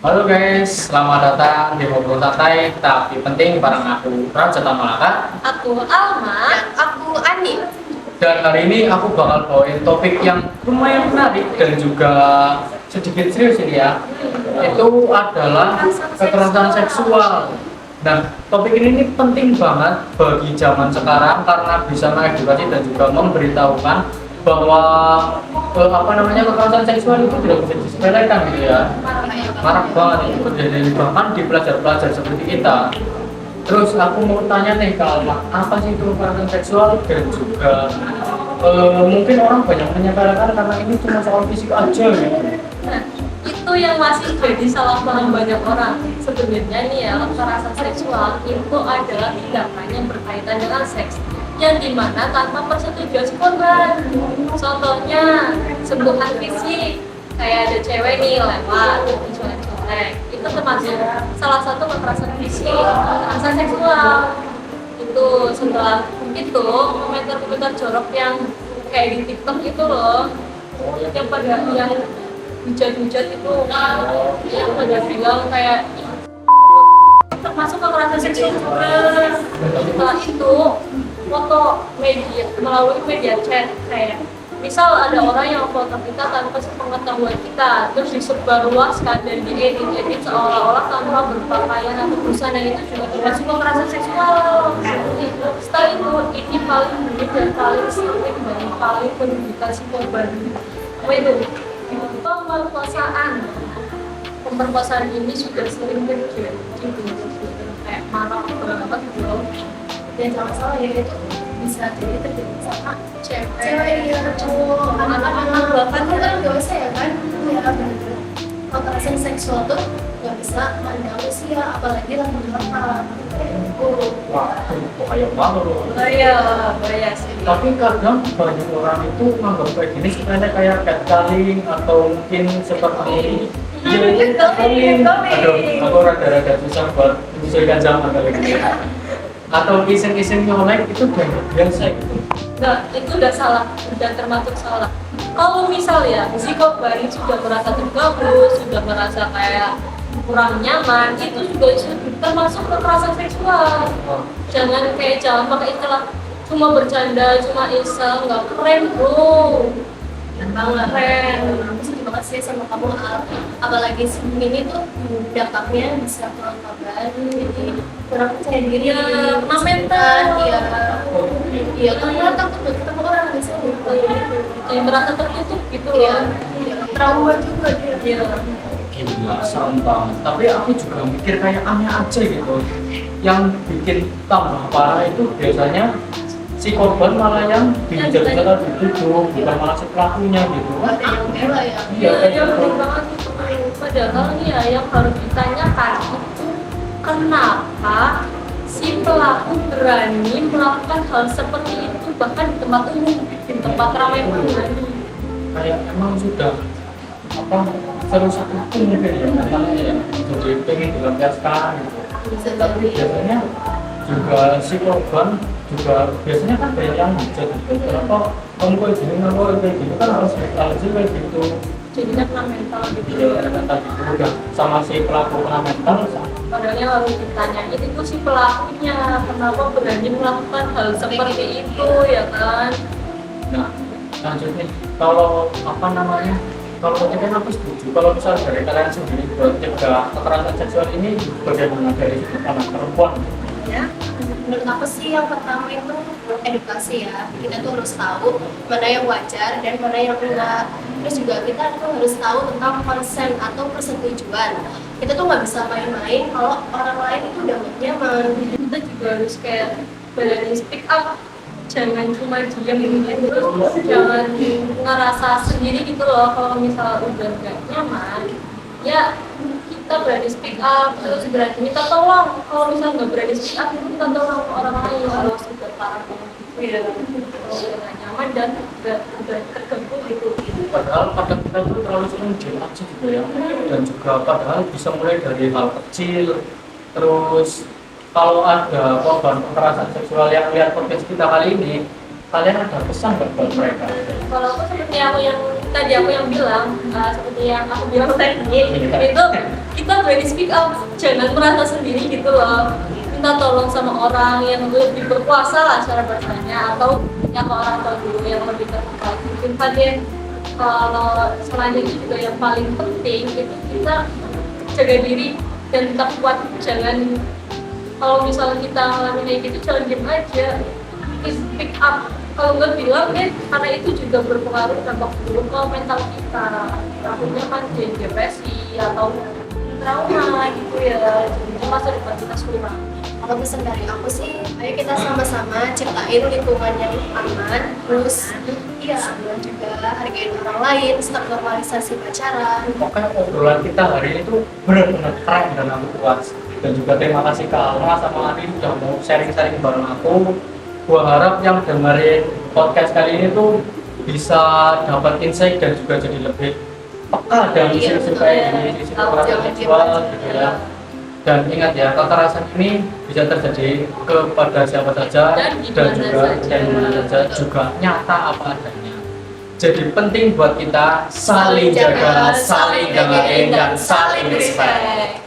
Halo guys, selamat datang di Ngobrol Santai Tapi Penting bareng aku, Rajata Malaka. Aku Alma. Dan aku Ani. Dan hari ini aku bakal bawain topik yang lumayan menarik dan juga sedikit serius ini ya. Itu adalah kekerasan seksual. Nah, topik ini penting banget bagi zaman sekarang karena bisa mengedukasi dan juga memberitahukan bahwa kekerasan seksual itu tidak bisa disepelekan gitu ya. Marak banget itu terjadi bahkan di pelajar-pelajar seperti kita. Terus aku mau tanya nih ke Alma, apa sih itu kekerasan seksual dan juga mungkin orang banyak menyepelekan karena ini cuma soal fisik aja gitu. Nah, itu yang masih jadi salah paham banyak orang. Sebenarnya nih ya, kekerasan seksual itu adalah tindakan yang berkaitan dengan seks yang dimana tanpa persetujuan si korban. Contohnya sentuhan fisik, kayak ada cewek nih lewat dicolek-colek, itu termasuk salah satu kekerasan fisik, kekerasan seksual. Itu setelah itu komentar-komentar jorok yang kayak di TikTok itu loh, yang pada yang hujat-hujat itu, yang pada bilang kayak termasuk kekerasan seksual juga. Setelah itu foto media melalui media chat, kayak misal ada orang yang foto kita tanpa sepengetahuan kita terus disebarluaskan dan diedit seolah-olah tanpa berpakaian atau busana, itu juga termasuk kekerasan seksual. Setelah itu ini paling rumit dan paling sering dan paling merugikan si korban. Apa itu? Pemerkosaan ini sudah sering terjadi gitu, kayak marak banget gitu. Dan jangan salah ya, itu bisa jadi terjadi sama cewek ya, cowok, anak-anak, bahkan kan nggak usah ya kan ya, bener-bener kekerasan seksual tuh nggak bisa mandang usia, apalagi lagi berapa. Wah, bahaya banget loh. Bahaya sih. Tapi kadang banyak orang itu nganggap kayak gini sebenarnya kayak catcalling atau mungkin seperti catcalling. Aduh, aku rada-rada susah buat menyesuaikan zaman kali ini. Atau iseng-iseng nyolek itu banyak biasa gitu. Nah, itu udah salah, udah termasuk salah. Kalau misal ya, si korban sudah merasa terganggu, sudah merasa kayak kurang nyaman, itu juga termasuk kekerasan seksual. Jangan pakai istilah cuma bercanda, cuma iseng, nggak keren bro. Banget keren. Aku setuju banget sih sama kamu Al. Apalagi ini tuh dampaknya bisa kurang kabar, jadi kurang percaya diri, kena mental, iya karena takut buat ketemu orang di sini, kayak merasa tertutup gitu loh. Trauma juga dia. Gila, serem banget. Tapi aku juga mikir kayak aneh aja gitu. Yang bikin tambah parah itu biasanya si korban malah yang dijadikan dituduh, bukan malah si pelakunya gitu. Iya, penting banget itu. Padahal ya yang harus ditanyakan itu kenapa si pelaku berani melakukan hal seperti itu bahkan di tempat umum, di tempat ramai orang. Kayak emang sudah seru satu pun mungkin ya katanya ya, jadi pengen dilampiaskan gitu. Biasanya juga si korban juga biasanya kan banyak yang hujat gitu. Kenapa kamu kayak gini, kayak gini kan harus deklarasi kayak gitu. Jadinya kena mental gitu. Iya, tadi udah sama si pelaku kena mental sama. Padahal yang harus ditanya itu si pelakunya kenapa berani melakukan hal seperti itu ya kan. Nah, lanjut nih, kalau kalau tadi kan aku setuju kalau misal dari kalian sendiri buat cegah kekerasan seksual ini bagaimana dari sudut pandang perempuan? Ya, menurut aku sih yang pertama itu edukasi ya. Kita tuh harus tahu mana yang wajar dan mana yang enggak. Terus juga kita tuh harus tahu tentang konsen atau persetujuan. Kita tuh nggak bisa main-main kalau orang lain itu udah nggak nyaman. Kita juga harus kayak berani speak up, jangan cuma diam gitu, terus jangan ngerasa sendiri gitu loh. Kalau misal udah nggak nyaman ya kita berani speak up, terus berani minta tolong. Kalau misal nggak berani speak up, kita tolong ke orang lain kalau sudah parah banget gitu ya, kalau udah nggak nyaman dan udah terganggu gitu. Padahal kadang kita itu terlalu sering diam aja gitu ya, dan juga padahal bisa mulai dari hal kecil. Terus kalau ada korban kekerasan seksual yang lihat podcast kita kali ini, kalian ada pesan nggak buat mereka? Kalau aku seperti aku yang tadi aku yang bilang, seperti yang aku bilang tadi, itu kita berani speak up, jangan merasa sendiri gitu loh. Minta tolong sama orang yang lebih berkuasa lah cara bertanya, atau yang ke orang tua dulu yang lebih terdekat. Mungkin tadi kalau selain itu juga yang paling penting itu kita jaga diri dan tetap kuat. Jangan, kalau misalnya kita ngalamin kayak gitu, jangan diem aja, speak up. Kalau nggak bilang deh, karena itu juga berpengaruh dampak buruk ke mental kita. Takutnya kan jadi depresi atau trauma gitu ya, jadi masa depan kita suram. Kalau pesan dari aku sih, ayo kita sama-sama ciptain lingkungan yang aman, terus iya, dan juga hargain orang lain, stop normalisasi pacaran. Pokoknya obrolan kita hari ini tuh benar-benar keren dan aku puas. Dan juga terima kasih ke Alma sama Adi udah mau sharing-sharing bareng aku. Gua harap yang dengerin podcast kali ini tuh bisa dapat insight dan juga jadi lebih peka dan isu-isu kayak gini, isu kekerasan seksual gitu ya. Dan ingat ya, kekerasan ini bisa terjadi kepada siapa saja dan juga juga nyata apa adanya. Jadi penting buat kita saling jaga, saling jagain, dan saling respect.